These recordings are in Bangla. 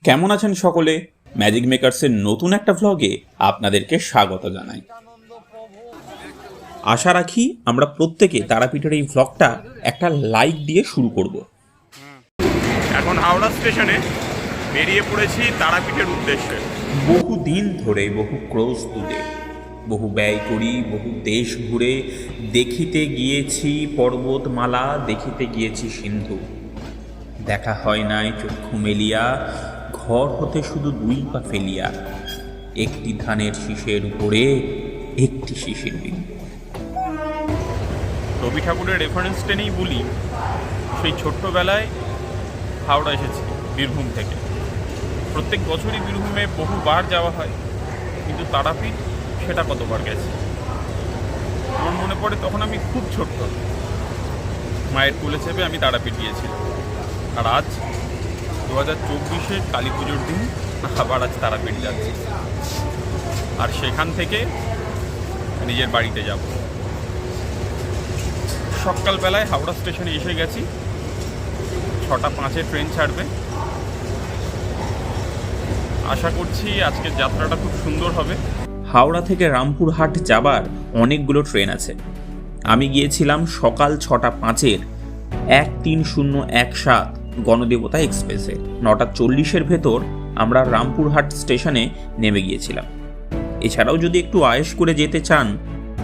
কেমন আছেন সকলে? ম্যাজিক মেকার্সের নতুন একটা ভ্লগে আপনাদেরকে স্বাগত জানাই। আশা রাখি আমরা প্রত্যেকে তারাপীঠের এই ভ্লগটা একটা লাইক দিয়ে শুরু করব। এখন হাওড়া স্টেশনে বেরিয়ে পড়েছি তারাপীঠের উদ্দেশ্যে। বহু দিন ধরে বহু ক্রোশ তুলে বহু ব্যয় করি বহু দেশ ঘুরে দেখিতে গিয়েছি পর্বতমালা, দেখিতে গিয়েছি সিন্ধু। দেখা হয় নাই চক্ষু মেলিয়া, ঘর হতে শুধু দুই পা ফেলিয়া, একটি ধানের শীষের উপরে একটি শিশির বিন্দু। রবি ঠাকুরের রেফারেন্স টেনেই বলি, সেই ছোট্টবেলায় হাওড়া এসেছি বীরভূম থেকে। প্রত্যেক বছরই বীরভূমে বহুবার যাওয়া হয়, কিন্তু তারাপীঠ সেটা কতবার গেছে আমার মনে পড়ে। তখন আমি খুব ছোট্ট, মায়ের কোলে চেপে আমি তারাপীঠ গিয়েছিলাম। আর আজ 2024-এর কালী পুজোর দিন আবার আজ তারাপীঠ যাচ্ছি, আর সেখান থেকে নিজের বাড়িতে যাব। সকালবেলায় হাওড়া স্টেশনে এসে গেছি, 6:05 ট্রেন ছাড়বে। আশা করছি আজকের যাত্রাটা খুব সুন্দর হবে। হাওড়া থেকে রামপুরহাট যাবার অনেকগুলো ট্রেন আছে। আমি গিয়েছিলাম সকাল 6:05 13017 গণদেবতা এক্সপ্রেসে। 9:40 ভেতর আমরা রামপুরহাট স্টেশনে নেমে গিয়েছিলাম। এছাড়াও যদি একটু আয়েশ করে যেতে চান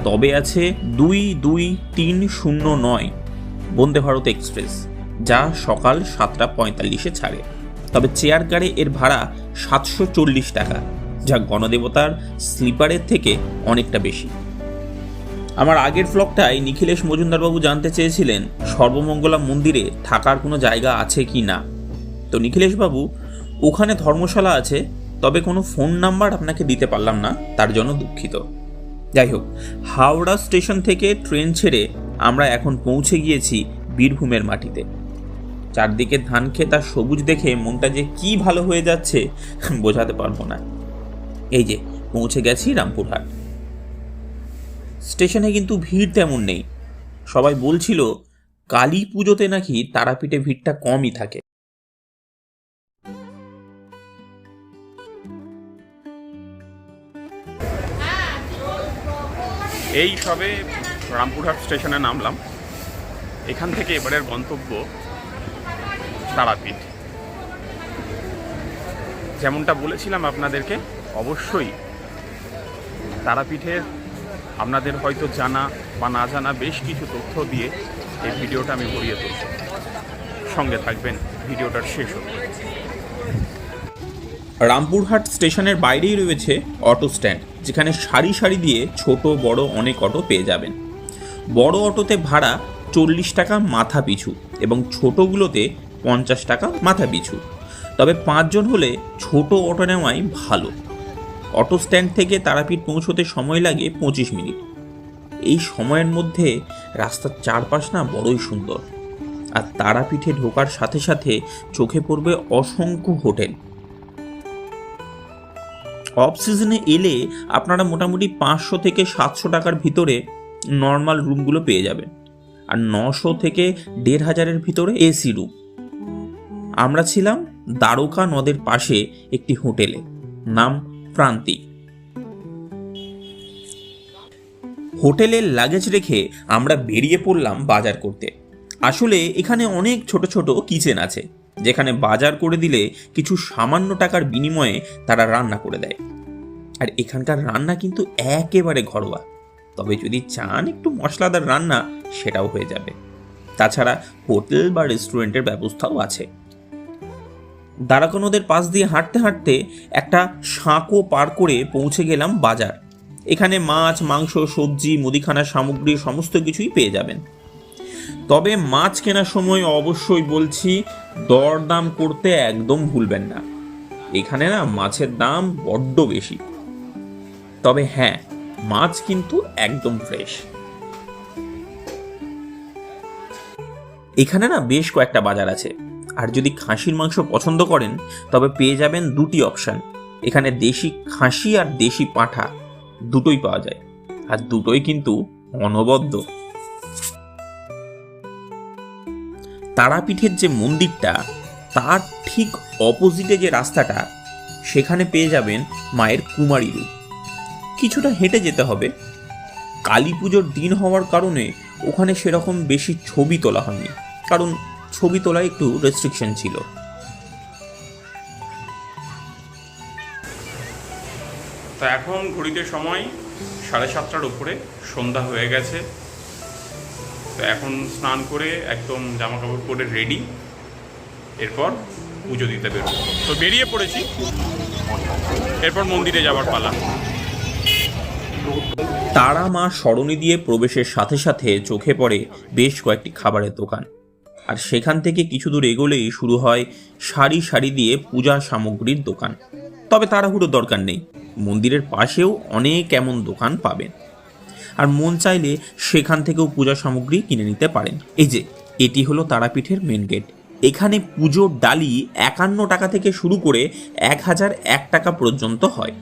তবে আছে 22309 বন্দে ভারত এক্সপ্রেস, যা সকাল 7:45 ছাড়ে। তবে চেয়ার কারে এর ভাড়া 740 টাকা, যা গণদেবতার স্লিপারের থেকে অনেকটা বেশি। আমার আগের ভ্লগটায় নিখিলেশ মজুমদারবাবু জানতে চেয়েছিলেন সর্বমঙ্গলা মন্দিরে থাকার কোনো জায়গা আছে কি না। তো নিখিলেশবাবু, ওখানে ধর্মশালা আছে, তবে কোনো ফোন নাম্বার আপনাকে দিতে পারলাম না, তার জন্য দুঃখিত। যাই হোক, হাওড়া স্টেশন থেকে ট্রেন ছেড়ে আমরা এখন পৌঁছে গিয়েছি বীরভূমের মাটিতে। চারদিকে ধান ক্ষেত আর সবুজ দেখে মনটা যে কি ভালো হয়ে যাচ্ছে বোঝাতে পারবো না। এই যে পৌঁছে গেছি রামপুরহাট স্টেশনে, কিন্তু ভিড় তেমন নেই। সবাই বলছিল কালী পুজোতে নাকি তারাপীঠে ভিড়টা কমই থাকে। এই সবে রামপুরহাট স্টেশনে নামলাম। এখান থেকে এবারের গন্তব্য তারাপীঠ। যেমনটা বলেছিলাম আপনাদেরকে, অবশ্যই তারাপীঠের আপনাদের হয়তো জানা বা না জানা বেশ কিছু তথ্য দিয়ে এই ভিডিওটা আমি ভরিয়ে তুলব। সঙ্গে থাকবেন ভিডিওটার শেষ অবধি। রামপুরহাট স্টেশনের বাইরেই রয়েছে অটো স্ট্যান্ড, যেখানে সারি সারি দিয়ে ছোট বড় অনেক অটো পেয়ে যাবেন। বড় অটোতে ভাড়া 40 টাকা মাথা পিছু এবং ছোটগুলোতে 50 টাকা মাথা পিছু। তবে 5 জন হলে ছোট অটো নেওয়াই ভালো। অটো স্ট্যান্ড থেকে তারাপীঠ পৌঁছতে সময় লাগে 25 মিনিট। এই সময়ের মধ্যে রাস্তার চারপাশ না বড়ই সুন্দর, আর তারাপীঠে ঢোকার সাথে সাথে চোখে পড়বে অসংখ্য হোটেল। অফ সিজনে এলে আপনারা মোটামুটি 500 থেকে 700 টাকার ভিতরে নর্মাল রুমগুলো পেয়ে যাবেন, আর 900 থেকে 1500-এর ভিতরে এসি রুম। আমরা ছিলাম দ্বারকা নদের পাশে একটি হোটেলে, নাম প্রান্তিক। হোটেলের লাগেজ রেখে আমরা বেরিয়ে পড়লাম বাজার করতে। আসলে এখানে অনেক ছোট ছোট কিচেন আছে, যেখানে বাজার করে দিলে কিছু সামান্য টাকার বিনিময়ে তারা রান্না করে দেয়। আর এখানকার রান্না কিন্তু একেবারে ঘরোয়া, তবে যদি চান একটু মশলাদার রান্না সেটাও হয়ে যাবে। তাছাড়া হোটেল বা রেস্টুরেন্টের ব্যবস্থাও আছে। দ্বারকা নদের পাশ দিয়ে হাঁটতে হাঁটতে একটা সাঁকো পার করে পৌঁছে গেলাম বাজার। এখানে মাছ, মাংস, সবজি, মুদিখানার সামগ্রী সমস্ত কিছুই পেয়ে যাবেন। তবে মাছ কেনার সময় অবশ্যই বলছি, দরদাম করতে একদম ভুলবেন না। এখানে না মাছের দাম বড্ড বেশি, তবে হ্যাঁ, মাছ কিন্তু একদম ফ্রেশ। এখানে না বেশ কয়েকটা বাজার আছে, আর যদি খাসির মাংস পছন্দ করেন তবে পেয়ে যাবেন দুটি অপশান। এখানে দেশি খাসি আর দেশি পাঁঠা দুটোই পাওয়া যায়, আর দুটোই কিন্তু অনবদ্য। তারাপীঠের যে মন্দিরটা তার ঠিক অপোজিটে যে রাস্তাটা, সেখানে পেয়ে যাবেন মায়ের কুমারী রূপ। কিছুটা হেঁটে যেতে হবে। কালী পুজোর দিন হওয়ার কারণে ওখানে সেরকম বেশি ছবি তোলা হয়নি, কারণ ছবি তোলায় একটু রেস্ট্রিকশন ছিল। তো এখন ঘড়িতে সময় 7:30টার উপরে, সন্ধ্যা হয়ে গেছে। তো এখন স্নান করে একদম জামা কাপড় পরে রেডি, এরপর পুজো দিতে বেরোবো। তো বেরিয়ে পড়েছি, এরপর মন্দিরে যাওয়ার পালা। তারা মা সরণি দিয়ে প্রবেশের সাথে সাথে চোখে পড়ে বেশ কয়েকটি খাবারের দোকান, আর সেখান থেকে কিছু দূর এগোলেই শুরু হয় সারি সারি দিয়ে পূজা সামগ্রীর দোকান। তবে তাড়াহুড়োর দরকার নেই, মন্দিরের পাশেও অনেক এমন দোকান পাবেন, আর মন চাইলে সেখান থেকেও পূজা সামগ্রী কিনে নিতে পারেন। এই যে এটি হলো তারাপীঠের মেন গেট। এখানে পুজোর ডালি 51 টাকা থেকে শুরু করে 1001 টাকা পর্যন্ত হয়।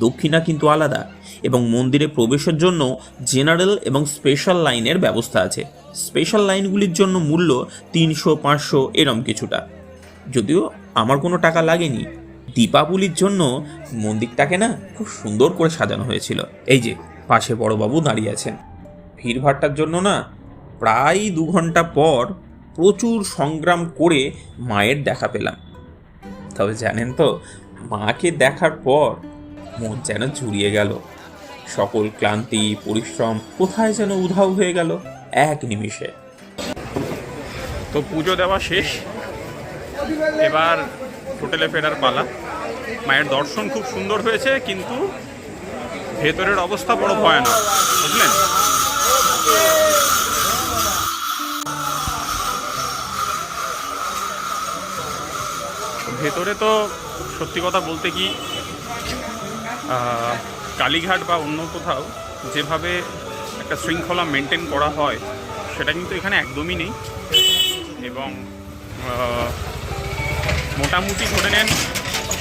দক্ষিণা কিন্তু আলাদা, এবং মন্দিরে প্রবেশের জন্য জেনারেল এবং স্পেশাল লাইনের ব্যবস্থা আছে। স্পেশাল লাইনগুলির জন্য মূল্য 300-500 এরম কিছুটা, যদিও আমার কোনো টাকা লাগেনি। দীপাবলির জন্য মন্দিরটাকে না খুব সুন্দর করে সাজানো হয়েছিল। এই যে পাশে বড়বাবু দাঁড়িয়ে আছেন। ভিড়ভাট্টার জন্য না প্রায় 2 ঘন্টা পর প্রচুর সংগ্রাম করে মায়ের দেখা পেলাম। তবে জানেন তো, মাকে দেখার পর মন যেন জুড়িয়ে গেল। সকল ক্লান্তি পরিশ্রম কোথায় যেন উধাও হয়ে গেল এক নিমিষে। তো পুজো দেওয়া শেষ, এবার হোটেলে ফেরার পালা। মায়ের দর্শন খুব সুন্দর হয়েছে, কিন্তু ভেতরের অবস্থা বড় ভয়ানক, বুঝলেন? ভেতরে তো সত্যি কথা বলতে কি, কালীঘাট বা অন্য কোথাও যেভাবে একটা শৃঙ্খলা মেনটেন করা হয়, সেটা কিন্তু এখানে একদমই নেই। এবং মোটামুটি ধরে নেন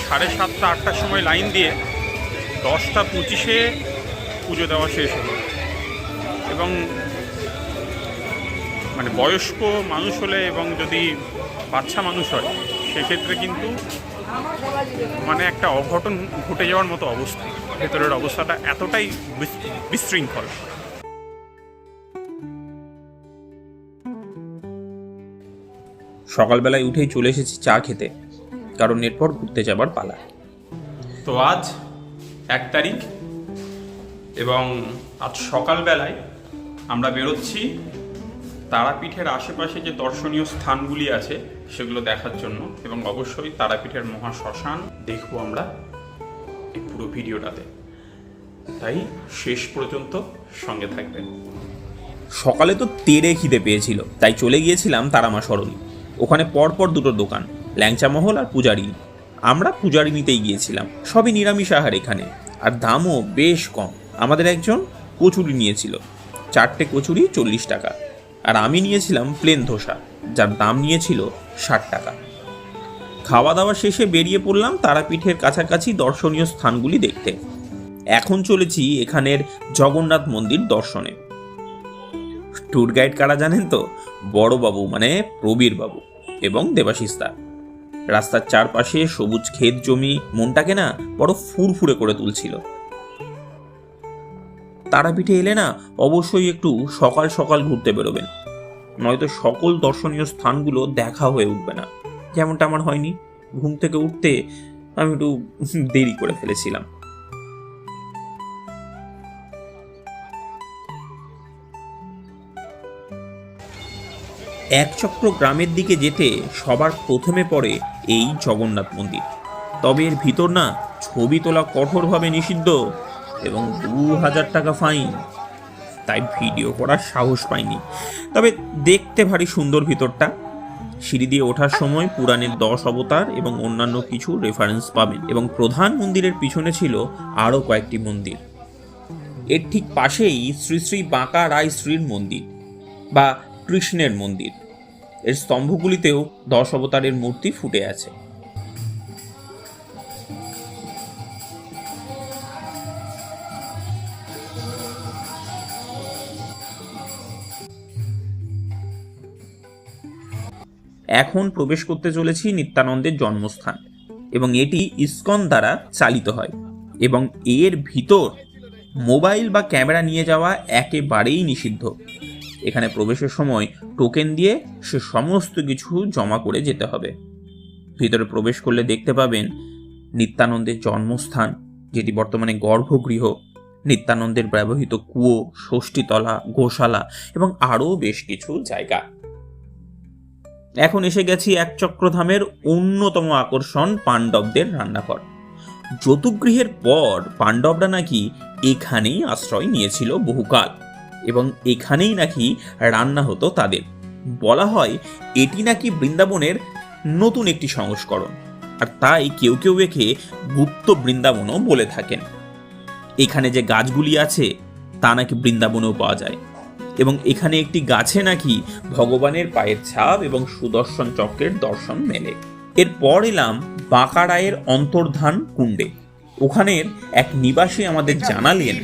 7:30-8টার সময় লাইন দিয়ে 10:25-এ পুজো দেওয়া শেষ হলো। এবং মানে বয়স্ক মানুষ হলে এবং যদি বাচ্চা মানুষ হয়, সেক্ষেত্রে কিন্তু মানে একটা অঘটন ঘটে যাওয়ার মতো অবস্থা। ভেতরের অবস্থাটা এতটাই বিশৃঙ্খল। সকালবেলায় উঠেই চলে এসেছি চা খেতে, কারণ এরপর ঘুরতে যাবার পালা। তো আজ 1 তারিখ, এবং আজ সকালবেলায় আমরা বেরোচ্ছি তারাপীঠের আশেপাশে যে দর্শনীয় স্থানগুলি আছে সেগুলো দেখার জন্য, এবং অবশ্যই তারাপীঠের মহা শ্মশান দেখব আমরা এই পুরো ভিডিওটাতে। তাই শেষ পর্যন্ত সঙ্গে থাকবেন। সকালে তো তেড়ে খিদে পেয়েছিল, তাই চলে গিয়েছিলাম তারামা সরণি। ওখানে পরপর 2টো দোকান, ল্যাংচা মহল আর পূজারি। আমরা পূজারি নিতেই গিয়েছিলাম। সবই নিরামিষ আহার এখানে, আর দামও বেশ কম। আমাদের একজন কচুরি নিয়েছিল, 4টে কচুরি 40 টাকা, আর আমি নিয়েছিলাম প্লেন ধোসা, যার দাম নিয়েছিল 60 টাকা। খাওয়া দাওয়া শেষে বেরিয়ে পড়লাম তারাপীঠের কাছাকাছি দর্শনীয় স্থানগুলি দেখতে। এখন চলেছি এখানের জগন্নাথ মন্দির দর্শনে। ট্যুর গাইড কারা জানেন তো? বড়বাবু মানে প্রবীর বাবু এবং দেবাশিস্তা। রাস্তার চারপাশে সবুজ ক্ষেত জমি মনটাকে না বড় ফুরফুরে করে তুলছিল। তারাপীঠে এলে না অবশ্যই একটু সকাল সকাল ঘুরতে বেরোবেন, নয়তো সকল দর্শনীয় স্থানগুলো দেখা হয়ে উঠবে না। যেমনটা আমার হয়নি, ঘুম থেকে উঠতে আমি একটু দেরি করে ফেলেছিলাম। একচক্র গ্রামের দিকে যেতে সবার প্রথমে পড়ে এই জগন্নাথ মন্দির। তবে এর ভিতর না ছবি তোলা কঠোরভাবে নিষিদ্ধ এবং 2000 টাকা ফাইন, তাই ভিডিও করার সাহস পাইনি। তবে দেখতে ভারী সুন্দর ভিতরটা। সিঁড়ি দিয়ে ওঠার সময় পুরাণের 10 অবতার এবং অন্যান্য কিছু রেফারেন্স পাবেন, এবং প্রধান মন্দিরের পিছনে ছিল আরও কয়েকটি মন্দির। এর ঠিক পাশেই শ্রী শ্রী বাঁকা রায় শ্রীর মন্দির বা কৃষ্ণের মন্দির। এর স্তম্ভগুলিতেও 10 অবতারের মূর্তি ফুটে আছে। এখন প্রবেশ করতে চলেছি নিত্যানন্দের জন্মস্থান, এবং এটি ইসকন দ্বারা চালিত হয়, এবং এর ভিতর মোবাইল বা ক্যামেরা নিয়ে যাওয়া একেবারেই নিষিদ্ধ। এখানে প্রবেশের সময় টোকেন দিয়ে সে সমস্ত কিছু জমা করে যেতে হবে। ভিতরে প্রবেশ করলে দেখতে পাবেন নিত্যানন্দের জন্মস্থান, যেটি বর্তমানে গর্ভগৃহ, নিত্যানন্দের ব্যবহৃত কুয়ো, ষষ্ঠীতলা, গোশালা এবং আরও বেশ কিছু জায়গা। এখন এসে গেছি একচক্রধামের অন্যতম আকর্ষণ পাণ্ডবদের রান্নাঘর। যতুগৃহের পর পাণ্ডবরা নাকি এখানেই আশ্রয় নিয়েছিল বহুকাল, এবং এখানেই নাকি রান্না হতো তাদের। বলা হয় এটি নাকি বৃন্দাবনের নতুন একটি সংস্করণ, আর তাই কেউ কেউ একে গুপ্ত বৃন্দাবনও বলে থাকেন। এখানে যে গাছগুলি আছে তা নাকি বৃন্দাবনেও পাওয়া যায়, এবং এখানে একটি গাছে নাকি ভগবানের পায়ের ছাপ এবং সুদর্শন চক্রের দর্শন মেলে। এরপর এলাম বাঁকা রায়ের অন্তর্ধান কুণ্ডে। ওখানের এক নিবাসী আমাদের জানালেন,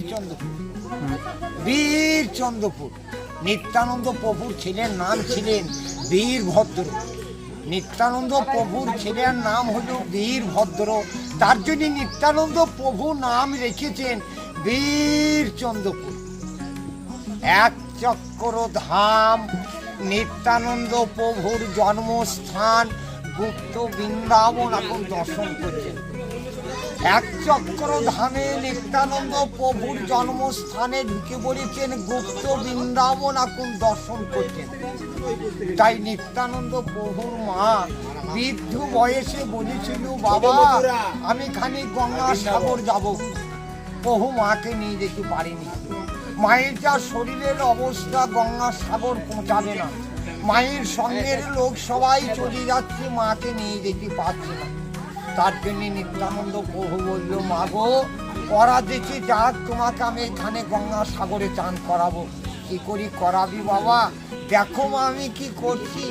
বীরচন্দ্রপুর নিত্যানন্দ প্রভুর ছেলের নাম ছিলেন বীরভদ্র। নিত্যানন্দ প্রভুর ছেলের নাম হলো বীরভদ্র, তার জন্য নিত্যানন্দ প্রভু নাম রেখেছেন বীরচন্দ্রপুর। এক চক্র ধাম নিত্যানন্দ প্রভুর জন্মস্থান, গুপ্ত বৃন্দাবন এখন দর্শন করছেন। এক চক্র ধামে নিত্যানন্দ প্রভুর জন্মস্থানে ঢুকে পড়েছেন, গুপ্ত বৃন্দাবন এখন দর্শন করছেন। তাই নিত্যানন্দ প্রভুর মা বৃদ্ধ বয়সে বলেছিল, বাবা আমি খানিক গঙ্গার সাগর যাব। প্রভু মাকে নিয়ে যেতে পারেনি। মায়ের যা শরীরের অবস্থা, গঙ্গার সাগর পৌঁছাবে না। মায়ের সঙ্গের লোক সবাই চলে যাচ্ছে, মাকে নিয়ে যেতে পারছে না। তার জন্য নিত্যানন্দ প্রভু বলল, মা গো, ওরা দেখি যাক, তোমাকে আমি এখানে গঙ্গা সাগরে চান করাবো। কি করি করাবি বাবা? দেখো মা আমি কি করছি।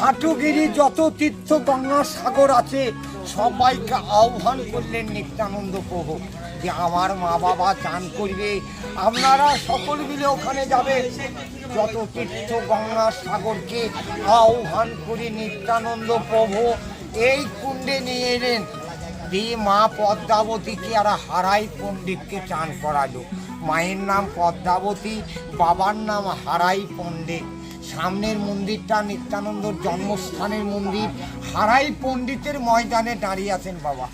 হাটুগিরি যত তীর্থ গঙ্গা সাগর আছে সবাইকে আহ্বান করলেন নিত্যানন্দ প্রভু যে আমার মা বাবা চান করবে, আপনারা সকল মিলে ওখানে যাবে। যত তীর্থ গঙ্গা সাগরকে আহ্বান করে নিত্যানন্দ প্রভু এই কুণ্ডে নিয়ে এলেন। দিয়ে মা পদ্মাবতীকে আর হারাই পণ্ডিতকে চান করালো। মায়ের নাম পদ্মাবতী, বাবার নাম হারাই পণ্ডিত। সামনের মন্দিরটা নিত্যানন্দর জন্মস্থানের মন্দির। হারাই পণ্ডিতের ময়দানে দাঁড়িয়ে আছেন বাবা।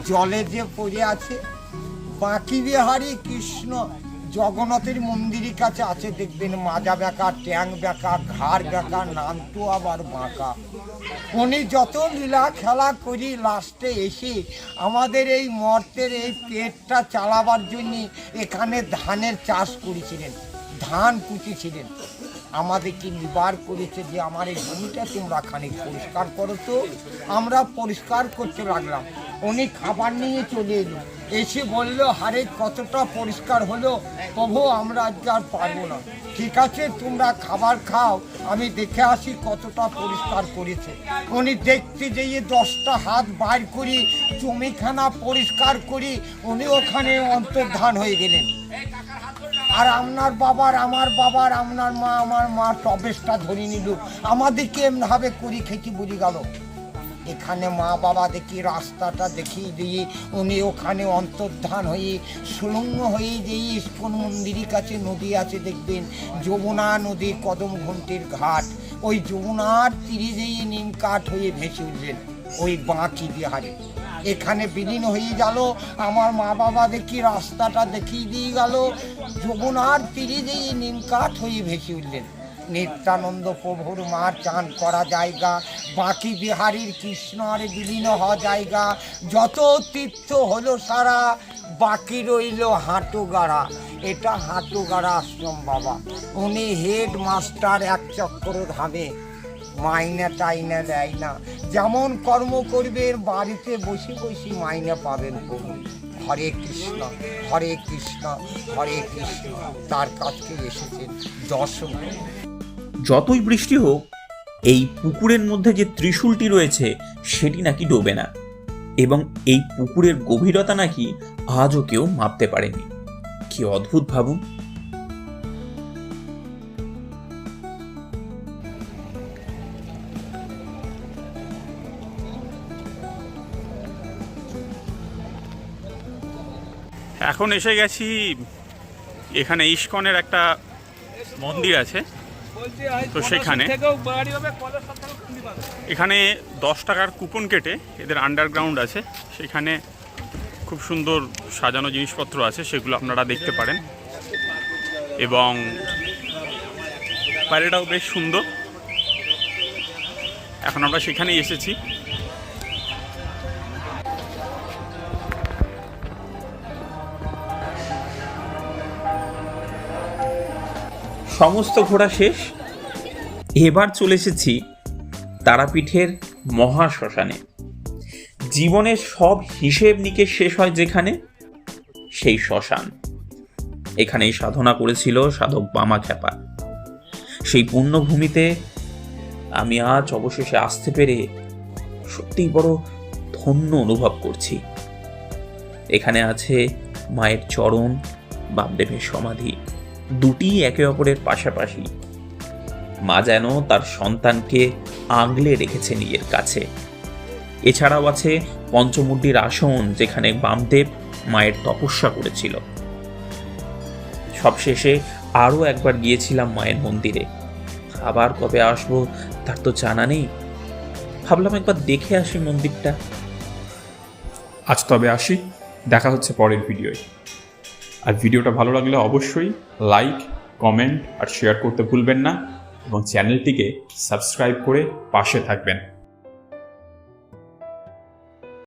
জলে যে পড়ে আছে বাঁকি বিহারী কৃষ্ণ জগন্নাথের মন্দিরের কাছে আছে, দেখবেন মাজা বেঁকা, ট্যাং বেঁকা, ঘাড় বেঁকা, নামটো আবার বাঁকা। উনি যত লীলা খেলা করি লাস্টে এসে আমাদের এই মর্তের এই পেটটা চালাবার জন্য এখানে ধানের চাষ করেছিলেন, ধান পুঁতেছিলেন। আমাদেরকে নিবার করেছে যে আমার এই জমিটা তোমরা খানিক পরিষ্কার করো। তো আমরা পরিষ্কার করতে লাগলাম। উনি খাবার নিয়ে চলে এলো, এসে বলল, হারে কতটা পরিষ্কার হলো প্রভু, আমরা আজকে আর পারবো না। ঠিক আছে তোমরা খাবার খাও, আমি দেখে আসি কতটা পরিষ্কার করেছে। উনি দেখতে যেয়ে 10টা হাত বার করি জমিখানা পরিষ্কার করি উনি ওখানে অন্তর্ধান হয়ে গেলেন। আর আপনার বাবার, আমার বাবার, আপনার মা, আমার মা টবেসটা ধরে নিল। আমাদেরকে এমনভাবে করি খেতে বুঝে গেল। এখানে মা বাবা দেখি রাস্তাটা দেখিয়ে দিয়ে উনি ওখানে অন্তর্ধান হয়ে সুলঙ্গ হয়ে যেয়ে ইস্কন মন্দিরের কাছে নদী আছে, দেখবেন যমুনা নদী, কদম ঘন্টির ঘাট। ওই যমুনার তীরে যেয়ে নিম কাঠ হয়ে ভেসে উঠলেন ওই বাঁকি বিহারে। এখানে বিলীন হয়ে গেল। আমার মা বাবা দেখি রাস্তাটা দেখিয়ে দিয়ে গেল, যমুনার তীরে যেয়ে নিম কাঠ হয়ে ভেসে উঠলেন। নিত্যানন্দ প্রভুর মা চান করা জায়গা, বাঁকি বিহারীর কৃষ্ণ আর বিলীন হওয়া জায়গা। যত তীর্থ হলো সারা, বাকি রইল হাঁটুগাড়া। এটা হাঁটুগাড়া আশ্রম বাবা। উনি হেড মাস্টার এক চক্র ধামে। মাইনে টাইনে দেয় না, যেমন কর্ম করবেন বাড়িতে বসে বসে মাইনে পাবেন প্রভু। হরে কৃষ্ণ হরে কৃষ্ণ হরে কৃষ্ণ, তার কাছে এসেছেন দর্শন। যতই বৃষ্টি হোক এই পুকুরের মধ্যে যে ত্রিশূলটি রয়েছে সেটি নাকি ডোবে না, এবং এই পুকুরের গভীরতা নাকি আজও কেউ মাপতে পারেনি। কি অদ্ভুত ভাবুন। এখন এসে গেছি, এখানে ইস্কনের একটা মন্দির আছে, তো সেখানে এখানে 10 টাকার কুপন কেটে এদের আন্ডারগ্রাউন্ড আছে, সেখানে খুব সুন্দর সাজানো জিনিসপত্র আছে, সেগুলো আপনারা দেখতে পারেন। এবং বাইরেটাও বেশ সুন্দর। এখন আমরা সেখানেই এসেছি। সমস্ত ঘোরা শেষ, এবার চলে এসেছি তারাপীঠের মহাশ্মশানে। জীবনের সব হিসেব নিকেশ শেষ হয় যেখানে, সেই শ্মশান। এখানেই সাধনা করেছিল সাধক বামাখ্যাপা। সেই পুণ্যভূমিতে আমি আজ অবশেষে আসতে পেরে সত্যিই বড় ধন্য অনুভব করছি। এখানে আছে মায়ের চরণ, বামদেবের সমাধি, দুটি একে অপরের পাশাপাশি। মা যেন তার সন্তানকে আগলে রেখেছে নিজের কাছে। এছাড়াও আছে পঞ্চমূর্তির আসন, যেখানে বামদেব মায়ের তপস্যা করেছিল। সবশেষে আরও একবার গিয়েছিলাম মায়ের মন্দিরে। আবার কবে আসবো তার তো জানা নেই, ভাবলাম একবার দেখে আসি মন্দিরটা। আজ তবে আসি, দেখা হচ্ছে পরের ভিডিওয়। আর ভিডিওটা ভালো লাগলে অবশ্যই লাইক, কমেন্ট আর শেয়ার করতে ভুলবেন না, এবং চ্যানেলটিকে সাবস্ক্রাইব করে পাশে থাকবেন।